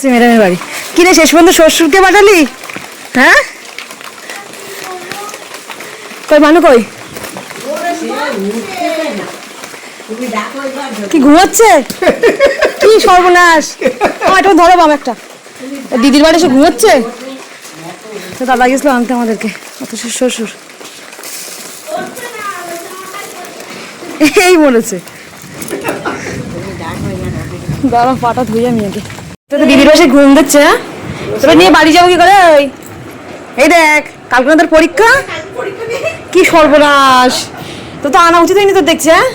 এসছি ম্যাডামের বাড়ি। কিরে শেষ পর্যন্ত শ্বশুরকে পাঠালি? হ্যাঁ কই মানু কই? কি ঘুমাচ্ছে? কি সর্বনাশ! এটা ধরো বাম একটা। দিদির বাড়ি এসে ঘুমাচ্ছে। তো দাদা গেছিল আনতে আমাদেরকে। অত শ্বশুর এই বলেছে দাঁড়া পাটা ধুই আমি আগে। তো দিদির বাসে ঘুম দিচ্ছে। হ্যাঁ তোরা নিয়ে বাড়ি যাবো কি করে? এই দেখ কালকে তোর পরীক্ষা। কি সর্বনাশ! তো তো আনা উচিত হয়নি তোর দেখছে। হ্যাঁ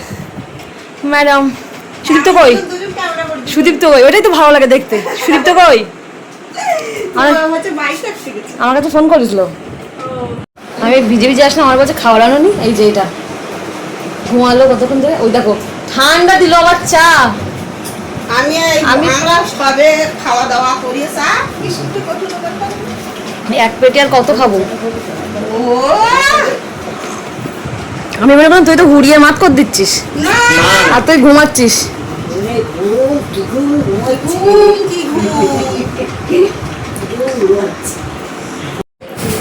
ম্যাডাম সুদীপ্ত কই? সুদীপ্ত কই? ওটাই তো ভালো লাগে দেখতে। সুদীপ্ত কই? আমার কাছে ফোন করেছিল। আমি ভিজে ভিজে আসলাম, আমার কাছে খাওয়ার আনোনি। এই যে এটা ঘুমালো কতক্ষণ ধরে। ওই দেখো ঠান্ডা দিল আবার চা। আমরা সবে খাওয়া দাওয়া করি চা এক পেটে আর কত খাবো? আমি মনে করলাম তুই তো ঘুরিয়ে মাত করে দিচ্ছিস আর তুই ঘুমাচ্ছিস।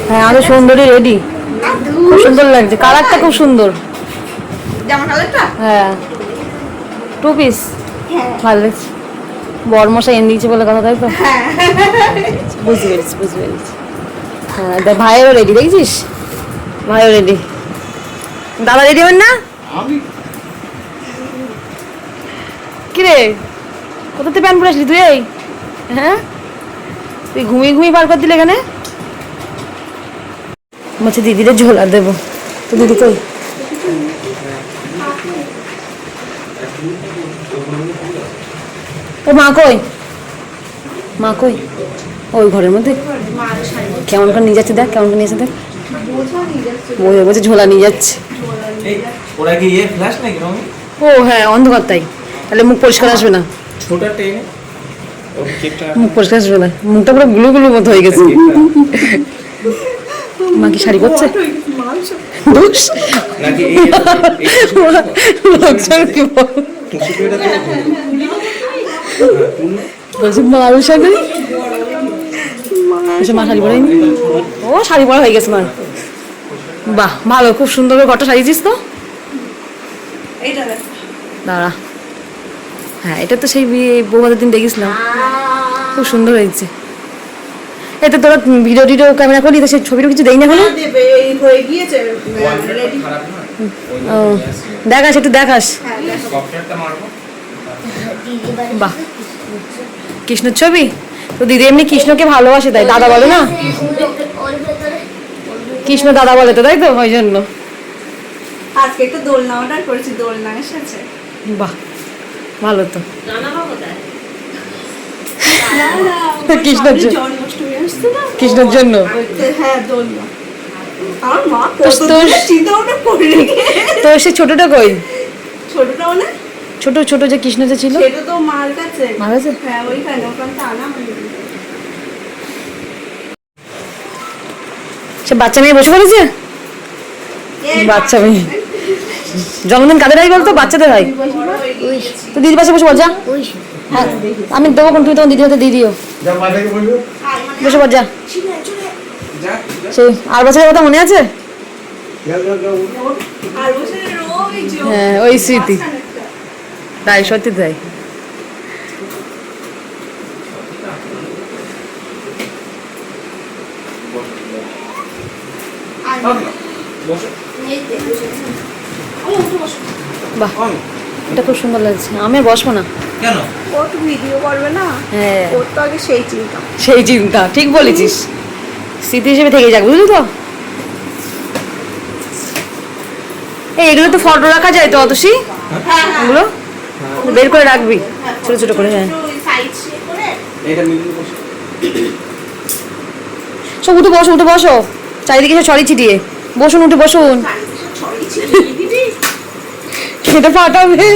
হ্যাঁ আমাদের সুন্দরী রেডি। খুব সুন্দর লাগছে, কালারটা খুব সুন্দর। হ্যাঁ 2 পিস ভালো লাগছে। বরমশাই এনে দিয়েছে বলে কথা, তাই তো? বুঝতে পেরেছি বুঝতে পেরেছি। হ্যাঁ দেখ ভাইও রেডি, দেখছিস? ভাইও রেডি। দাদা রেডি হবেন না? কিরে কোথাতে প্যান্ট পরে আসলি তুই? এই হ্যাঁ তুই ঘুমিয়ে ঘুমিয়ে পার করে দিলে এখানে। বলছে দিদিরে ঝোলা দেবো। তো দিদি কই? ও মা কই? মা কই? ওই ঘরের মধ্যে। কেমন করে নিয়ে যাচ্ছে দেখ, কেমন করে নিয়ে যাচ্ছে দেখ। বলছে ঝোলা নিয়ে যাচ্ছে। ও হ্যাঁ অন্ধকার, তাই তাহলে মুখ পরিষ্কার আসবে না। মুখ পরিষ্কার আসবে না, মুখটা পুরো গুলো গুলো মতো হয়ে গেছে। মা কি শাড়ি পরছে? মারু শাড়ি, মা শাড়ি পরাইনি। ও শাড়ি পরা হয়ে গেছে মার। বাহ ভালো, খুব সুন্দর করে ঘরটা সাজিয়েছিস তো। দাঁড়া, হ্যাঁ এটা তো সেই বৌভাতের দিন দেখেছিলাম, খুব সুন্দর হয়েছে। এটা তোরা ভিডিও টিডিও ক্যামেরা করলি তো সেই ছবিটা কিছু দেই না কোনো? দেখাস একটু দেখাস। বাহ কৃষ্ণর ছবি তো দিদি এমনি কৃষ্ণকে ভালোবাসে তাই দাদা বলে না? কৃষ্ণ দাদা বলে তো, তাই তো? ওই জন্য আজকে একটু দোলনা অর্ডার করেছি, দোলনা এসেছে। বাহ ভালো তো। কৃষ্ণের কৃষ্ণের জন্য তো সে ছোটটা কই? ছোটটা মানে ছোট ছোট যে কৃষ্ণ যে ছিল সেটা তো মার কাছে। মার কাছে? হ্যাঁ ওইখানে, ওখান থেকে আনা সে বাচ্চা মেয়ে বসে পড়েছে। বাচ্চা মেয়ে জন্মদিন কাদের হয় বলতো? বাচ্চাদের হয়। তো দিদির পাশে বসে পড় যা। হ্যাঁ আমি দেবো, তুমি তোমার দিদির হাতে দিয়ে দিও। বসে পড় যা। সেই আর বছরের কথা মনে আছে? হ্যাঁ ওই স্মৃতি, তাই সত্যি তাই। বাহ এটা খুব সুন্দর লাগছে। আমি আর বসবো না। কেন? ও তো ভিডিও করবে না। হ্যাঁ ওর তো আগে সেই চিন্তা। সেই চিন্তা, ঠিক বলেছিস। স্মৃতি হিসেবে থেকে যাক, বুঝলি তো? এই এগুলো তো ফটো রাখা যায় তো অতসী? এগুলো বের করে রাখবি ছোট ছোট করে। হ্যাঁ সব উঠে বসো, উঠে বসো, চারিদিকে সব ছড়ি ছিটিয়ে বসুন, উঠে বসুন। এটা ফাটাবে।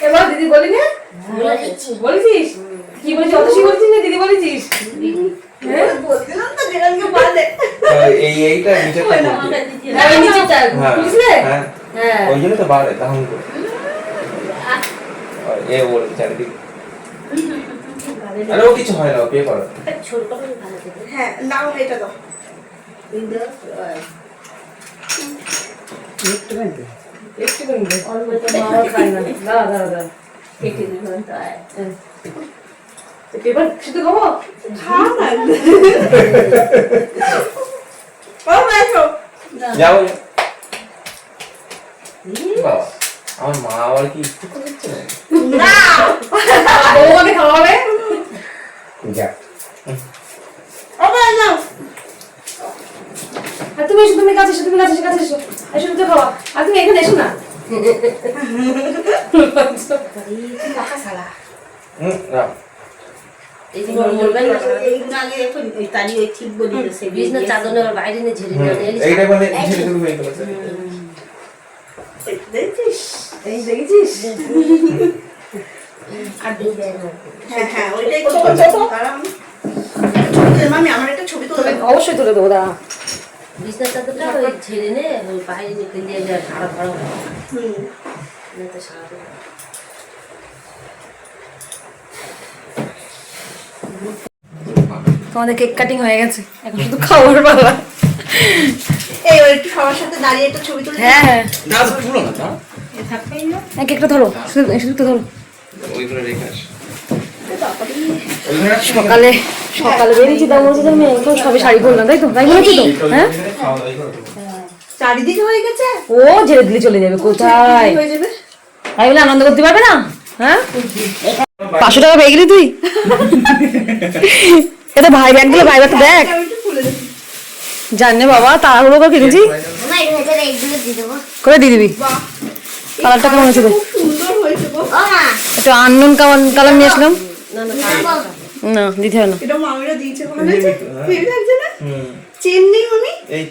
এবার দিদি বলি না বলেছিস কি বলেছিস? অতসী বলছিস না দিদি বলেছিস? হ্যাঁ বলছিলাম তো যেখানকে বাদে এইটা নিচে এই নিচেটা বুঝিস না? হ্যাঁ ওই জন্য তো বাড়ে তখন এ বলে চারিদিকে আরে ও কিছু হয় না ও পে করো হ্যাঁ নাও এটা দাও একটু করে দে মা খায় না দাঁড়া পেপার শুধু খাবো খা না ও দেখো যাও বাবা আমার মা আবার কি একটু করছে না বৌমাকে খাওয়াবে যা ও নাও আর তুমি এসো, তুমি কাছে এসো, তুমি কাছে এসো এসো তো খাওয়া। আর তুমি এখানে এসো না টাকা সালা রাখ এইটা মানে ছেলে শুরু হয়ে গেল দেখছিস এই দেখেছিস হ্যাঁ হ্যাঁ ওইটাই কারণ মামি আমার একটা ছবি তুলে দাও। অবশ্যই তুলে দেবো দাঁড়া বিছনা চাদরটা ওই ঝেড়ে নে ওই বাইরে নিকল দিয়ে যা সারা ধরা হুম না তো সারা দিন। তোমাদের কেক কাটিং হয়ে গেছে, এখন শুধু খাওয়ার পালা। এই ওই একটু সবার সাথে দাঁড়িয়ে একটা ছবি তুলে হ্যাঁ হ্যাঁ দাদা তুলো না তা হ্যাঁ কেকটা ধরো, শুধু ধরো। ওইগুলো রেখে আস সকালে সকালে বেরিয়েছি তার মধ্যে আমি এখন সবে শাড়ি পরলাম, তাই তো? তাই বলেছি তো? হ্যাঁ চারিদিকে হয়ে গেছে ও ঝেড়ে দিলে চলে যাবে কোথায়? হয়ে যাবে তাই বলে আনন্দ করতে পারবে না? হ্যাঁ 500 টাকা পেয়ে গেলি তুই? এটা ভাই ব্যাগ দিলে, ভাই ব্যাগটা দেখ। আমি একটু খুলে দেখি জানে বাবা তাড়াহুড়ো করে কিনেছি, না এর ভেতরে এগুলো দিয়ে দেবো। করে দিয়ে দিবি। বাহ কালারটা কেমন হয়েছে? খুব সুন্দর হয়েছে গো ও মা একটু আননোন কালার নিয়ে আসলাম। না না না দিতে হবে না। এটা মামিরা দিয়েছে ভালো হয়েছে হেভি লাগছে না চেন নেই মামি এই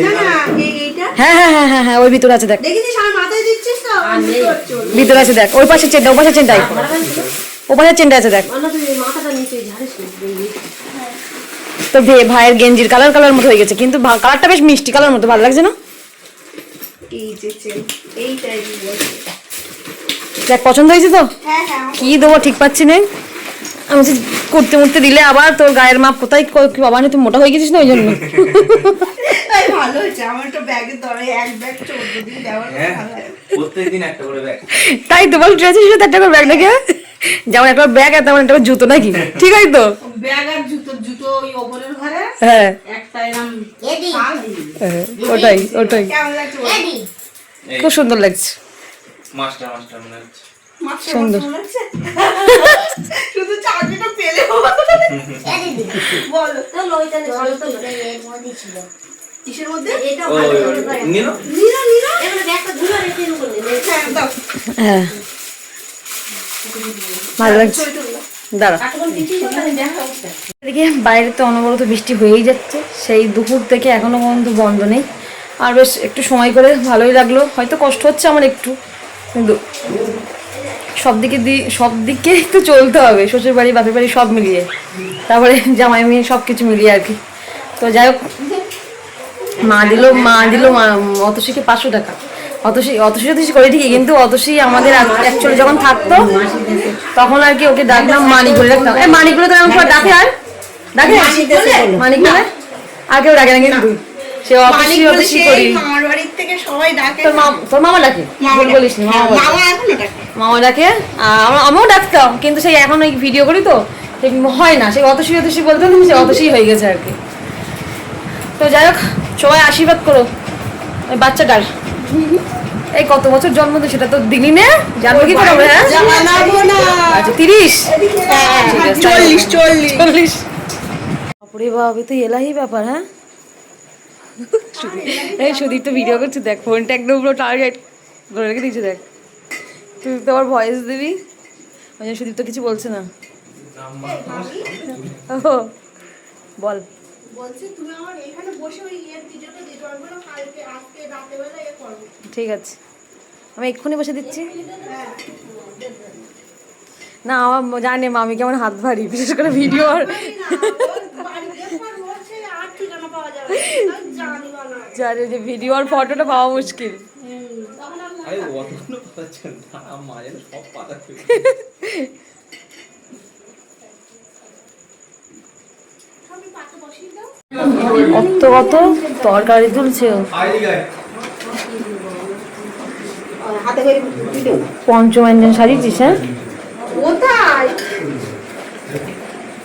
না না এইটা হ্যাঁ হ্যাঁ হ্যাঁ হ্যাঁ হ্যাঁ ওই ভিতরে আছে দেখ, দেখেছিস আমার মাথায় দিচ্ছিস তো নেই। ভিতরে আছে দেখ, ওই পাশে চেনটা, ও পাশে চেনটাই, ও পাশে চেনটা আছে দেখ। অন্য তুমি মাথাটা নিচে ঝাড়িস না তো ভাইয়ের গেঞ্জির কালার মতো হয়ে গেছে, কিন্তু কালারটা বেশ মিষ্টি কালার মতো, ভালো লাগছে না? এই যে চেন এইটাই দিয়েছে দেখ পছন্দ হয়েছে তো? হ্যাঁ হ্যাঁ কি দেবো ঠিক পাচ্ছি না। আমি বলছি করতে মুড়তে দিলে আবার তোর গায়ের মাপ কোথায় কি বাবা তুই মোটা হয়ে গেছিস না ওই জন্য। এই ভালো হয়েছে আমার একটা ব্যাগের দরে এক ব্যাগ 14 দিন দেওয়ার হ্যাঁ ভালো লাগে প্রত্যেকদিন একটা করে ব্যাগ তাই তো বল, ড্রেসের সাথে একটা করে ব্যাগ নাকি? যেমন একটা ব্যাগ আর তেমন একটা করে জুতো নাকি? ঠিক আছে তো? ব্যাগ আর জুতো ওই ওপরের ঘরে হ্যাঁ একটা এরকম এডি শাল দিয়ে হ্যাঁ, ওটাই কেমন লাগছে বলো? এডি খুব সুন্দর লাগছে। মাস্টার মনে হচ্ছে মাস্টার সুন্দর। মতো লাগছে শুধু চাকরিটা পেলে এডি বলো তো লইতানে জল তো এর মধ্যে ছিল কিসের মধ্যে এটা ও ভালো করে পারে নিনো নিরা নিরা এবারে ব্যাগটা ধুলো রেখে এর উপরে নে হ্যাঁ দাও হ্যাঁ ভালো লাগছে, ছবি তুললো দাঁড়া। কাটুন কিছু কথা নেই দেখা হচ্ছে এদিকে বাইরে তো অনবরত বৃষ্টি হয়েই যাচ্ছে, সেই দুপুর থেকে এখনো পর্যন্ত বন্ধ নেই। আর বেশ একটু সময় করে ভালোই লাগলো, হয়তো কষ্ট হচ্ছে আমার একটু, কিন্তু সব দিকে একটু চলতে হবে, শ্বশুর বাড়ি বাপের বাড়ি সব মিলিয়ে, তারপরে জামাই মেয়ে সব কিছু মিলিয়ে আর কি। তো যাই হোক মা দিল অতসীকে 500 টাকা। অতসী করে ঠিকই, কিন্তু অতসী আমাদের অ্যাকচুয়ালি যখন থাকতো তখন আর কি ওকে ডাকলাম মানিক বলে ডাকতাম। মানিকগুলো তো এমন ডাকে, আর ডাকে মানিক বলে, আর কেউ ডাকে না কিন্তু সে অতসী করি। মামার বাড়ির থেকে সবাই ডাকে তোর মামা ডাকে, ভুল বলিস নি, মামা বলে। মামা এখনো ডাকে মামা ডাকে, আমিও ডাকতাম, কিন্তু সেই এখন ওই ভিডিও করি তো সেই হয় না, সেই অতসী বলতাম, সে অতসী হয়ে গেছে আর কি। তো যাই হোক সবাই আশীর্বাদ করো ওই বাচ্চাটার, এই কত বছর জন্ম তো সেটা তো দিলি না, জানবো কি করে? হ্যাঁ জানাবো না আচ্ছা 30 40 বাপরে বাবা, তুই এলাহি ব্যাপার। হ্যাঁ এই সুদীপ তো ভিডিও করছে দেখ, ফোনটা একদম পুরো টার্গেট করে রেখে দিয়েছে দেখ। তুই তো আবার ভয়েস দিবি, ওই জন্য সুদীপ তো কিছু বলছে না। ও বল। বলছি তুমি আমার এখানে বসে ওই ভিডিওটা দিতে পারবে না, কালকে আজকে রাতে বেলা করবো। ঠিক আছে, আমি এক্ষুনি বসে দিচ্ছি। না আমার জানি মামি কেমন হাত ভারী, বিশেষ করে ভিডিও আর জানি যে ভিডিও আর ফটোটা পাওয়া মুশকিল। আরে অতগুলো পাচ্ছেন না, মা যেন সব পাতা কত তরকারি তুলছে ও। হাতে করে দিও পঞ্চমাঞ্জন সাজিয়েছিস? হ্যাঁ কোথায়?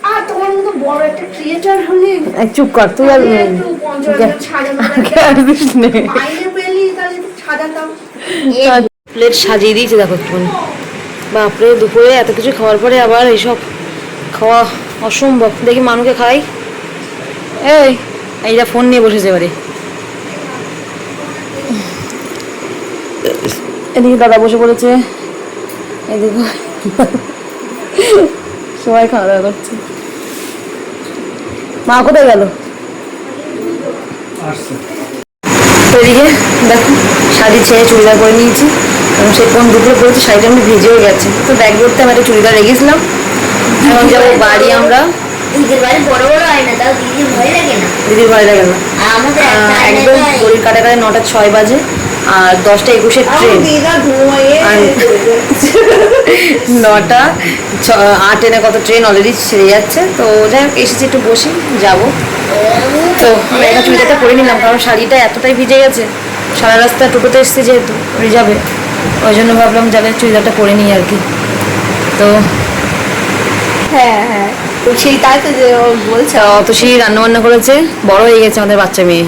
আর তোমার মতো বড় একটা ক্রিয়েটার হলে চুপ কর তুই আর একটু পঞ্চরঞ্জন সাজানো বাইরে পেলি তাহলে একটু সাজাতাম। প্লেট সাজিয়ে দিয়েছে দেখো একটুখানি। বাপরে দুপুরে এত কিছু খাওয়ার পরে আবার এইসব খাওয়া অসম্ভব। দেখি মানুষকে খাই। এইটা ফোন নিয়ে বসেছে এবারে। এদিকে দাদা বসে পড়েছে, এদিকে সবাই খাওয়া দাওয়া করছে। মা কোথায় গেল? এদিকে দেখো শাড়ি ছেড়ে চুড়িদার পরে নিয়েছি, এবং সেই কোন দুপুরে পরেছি শাড়িটা আমি ভিজেও গেছে। তো ব্যাগ করতে আমি একটা চুড়িদার রেখেছিলাম। এখন যাবো বাড়ি আমরা। দিদির বাড়ি বড় বড় হয় না, তাও দিদির ভয় লাগে না। দিদির বাড়ি লাগে না, আমাদের একদম ঘড়ির কাটাকাটি 9:06 বাজে, আর 10:21 ট্রেন। দিদা ঘুমোয়ে 9:08 কত ট্রেন অলরেডি ছেড়ে যাচ্ছে। তো যাই হোক এসেছি একটু বসি, যাবো। তো আমি একটা চুড়িদারটা পরে নিলাম, কারণ শাড়িটা এতটাই ভিজে গেছে। সারা রাস্তা টোটোতে এসেছে যেহেতু রিজার্ভে, ওই জন্য ভাবলাম যাবে চুড়িদারটা পরে নিই আর কি। তো হ্যাঁ হ্যাঁ তো সেই তাই তো যে ও বলছে অত সেই রান্নাবান্না করেছে, বড় হয়ে গেছে আমাদের বাচ্চা মেয়ে।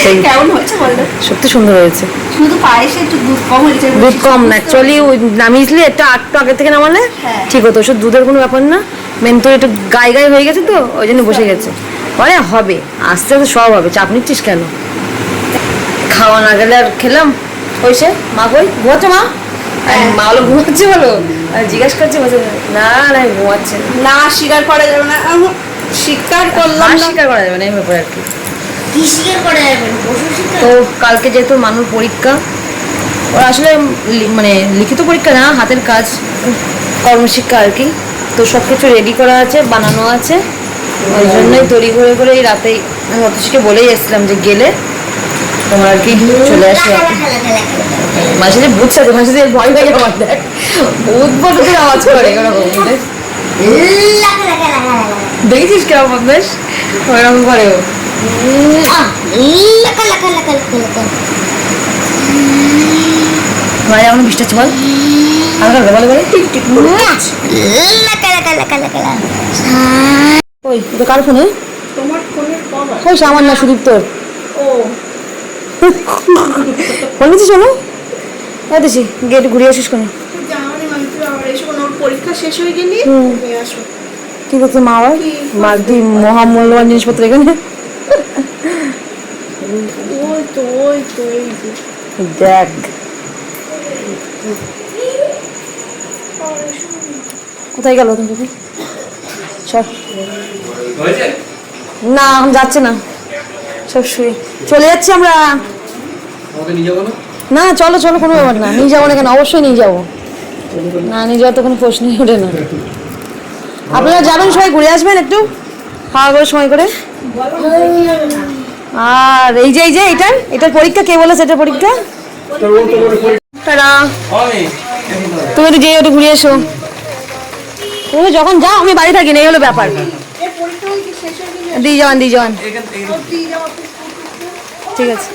সেই কেমন হয়েছে বলতো? সত্যি সুন্দর হয়েছে। শুধু পায়েসে একটু দুধ কম হয়েছে। দুধ কম না, অ্যাকচুয়ালি ওই নামিয়েছিলি একটা একটু আগে থেকে নামালে হ্যাঁ। ঠিক হতো। ওসব দুধের কোনো ব্যাপার না, মেন তো একটু গায়ে গায়ে হয়ে গেছে, তো ওই জন্য বসে গেছে। পরে হবে, আস্তে আস্তে সব হবে, চাপ নিচ্ছিস কেন? খাওয়া না গেলে আর খেলাম। হয়েছে মা কই ঘুমাচ্ছে? মা মা হলো ঘুমাচ্ছে বলো, জিজ্ঞেস করছে বলছে না না ঘুমাচ্ছে। না স্বীকার করা যাবে না, স্বীকার করলাম না। স্বীকার করা যাবে না এই ব্যাপারে আর কি। কি শিকার করা যাবে না, পশু শিকার। তো কালকে যেহেতু মানুষ পরীক্ষা, ওরা আসলে মানে লিখিত পরীক্ষা না, হাতের কাজ, কর্মশিক্ষা আর কি। তো সব কিছু রেডি করা আছে, বানানো আছে, ওই জন্যই তৈরি করে করে এই রাতেই আমি অতসীকে বলেই এসেছিলাম যে গেলে তোমার আর কি চলে আসবে আর কি। মাঝে যে ভূত সাথে মাঝে ভয় লাগে আমার, দেখ ভূত বটদের আওয়াজ করে ওরকম, দেখেছিস কেমন বদমাস ওইরকম করে ও। ভাই এখন বৃষ্টি হচ্ছে বল, হালকা হালকা বলে বলে টিক টিক করে। ওই তো কার ফোনে? তোমার ফোনের কভার। ওই আমার না, সুদীপ তোর ও বলেছিস শোনো দিছি গেট ঘুরে আসিস কোনো। জানি মানে তুই আবার এসে ওর পরীক্ষা শেষ হয়ে গেলি নিয়ে আসো। কি করছে মা? আবার মার দি মহামূল্যবান জিনিসপত্র এখানে। ওই তো ওই তো এই যে দেখ কোথায় গেল তুমি? সব হয়েছে? না এখন যাচ্ছে না, সব শুয়ে চলে যাচ্ছি আমরা। আমাকে নিয়ে যাবো না? না চলো চলো, কোনো ব্যাপার না, নিয়ে যাবো না কেন, অবশ্যই নিয়ে যাবো। না নিয়ে যাওয়ার তো কোনো প্রশ্নই ওঠে না। আপনারা যাবেন, সবাই ঘুরে আসবেন একটু খাওয়া করে সময় করে। আর এই যে এটার পরীক্ষা কে বলেছে? এটার পরীক্ষা তুমি একটু যেয়ে একটু ঘুরে এসো। তুমি যখন যাও আমি বাড়ি থাকি না, এই হলো ব্যাপার। এর পরীক্ষা কি শেষ হয়ে গেলে দিয়ে যাওয়ান দিয়ে যাওয়া ঠিক আছে।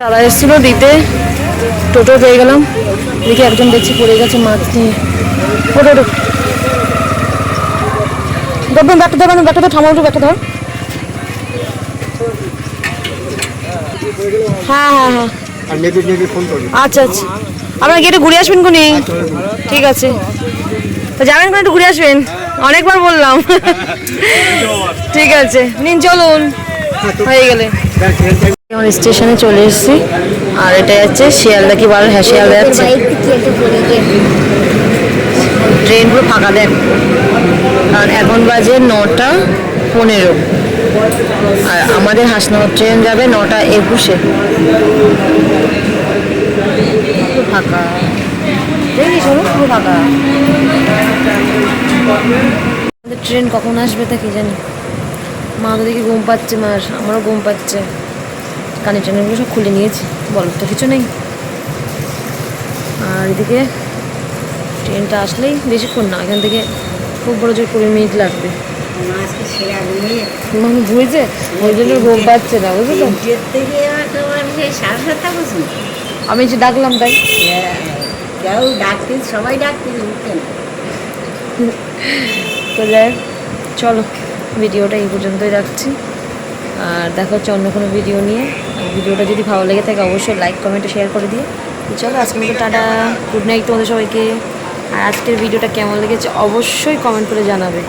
তারা এসেছিল দিতে, টোটো পেয়ে গেলাম। দেখি একজন দেখছি পড়ে গেছে মাছ নিয়ে। ওটো ওটো দেখবেন, ব্যাগটা ধর, ব্যাগটা ধর, থামা, ব্যাগটা ধর। হ্যাঁ হ্যাঁ হ্যাঁ আচ্ছা আচ্ছা, আপনারা গিয়ে একটু ঘুরে আসবেন কোনি? ঠিক আছে, তো যাবেন কোন একটু ঘুরে আসবেন, অনেকবার বললাম। ঠিক আছে নিন, চলুন হয়ে গেলে। আমার স্টেশনে চলে এসেছি, আর এটা যাচ্ছে শিয়ালদা কি বারো? হ্যাঁ শিয়ালদা যাচ্ছে। ট্রেন পুরো ফাঁকা দেখ, কারণ এখন বাজে 9:15। আর আমাদের হাসনাবাদ ট্রেন যাবে 9:21-এ। পুরো ফাঁকা, দেখি শোনো পুরো ফাঁকা। আমাদের ট্রেন কখন আসবে তা কি জানি। মা তো দেখি ঘুম পাচ্ছে, মার আমারও ঘুম পাচ্ছে। কানে ট্রেনগুলো সব খুলে নিয়েছি, বলার তো কিছু নেই। আর এদিকে ট্রেনটা আসলেই বেশিক্ষণ না, এখান থেকে খুব বড় জোর 20 মিনিট লাগবে। আজকে সেরা দিয়ে মামি বুঝেছে, ওই জন্য ঘুম পাচ্ছে না, বুঝলি তো। গেট থেকে তোমার সেই 7:30 বসুন। আমি যে ডাকলাম তাই। কেউ ডাকতে, সবাই ডাকতে উঠতেন। তো যাই হোক, চলো ভিডিওটা এই পর্যন্তই রাখছি। আর দেখা হচ্ছে অন্য কোনো ভিডিও নিয়ে। আর ভিডিওটা যদি ভালো লেগে থাকে অবশ্যই লাইক কমেন্টে শেয়ার করে দিয়ে। তো চলো আজকের মতো টাটা, গুড নাইট তোমাদের সবাইকে। আর আজকের ভিডিওটা কেমন লেগেছে অবশ্যই কমেন্ট করে জানাবে।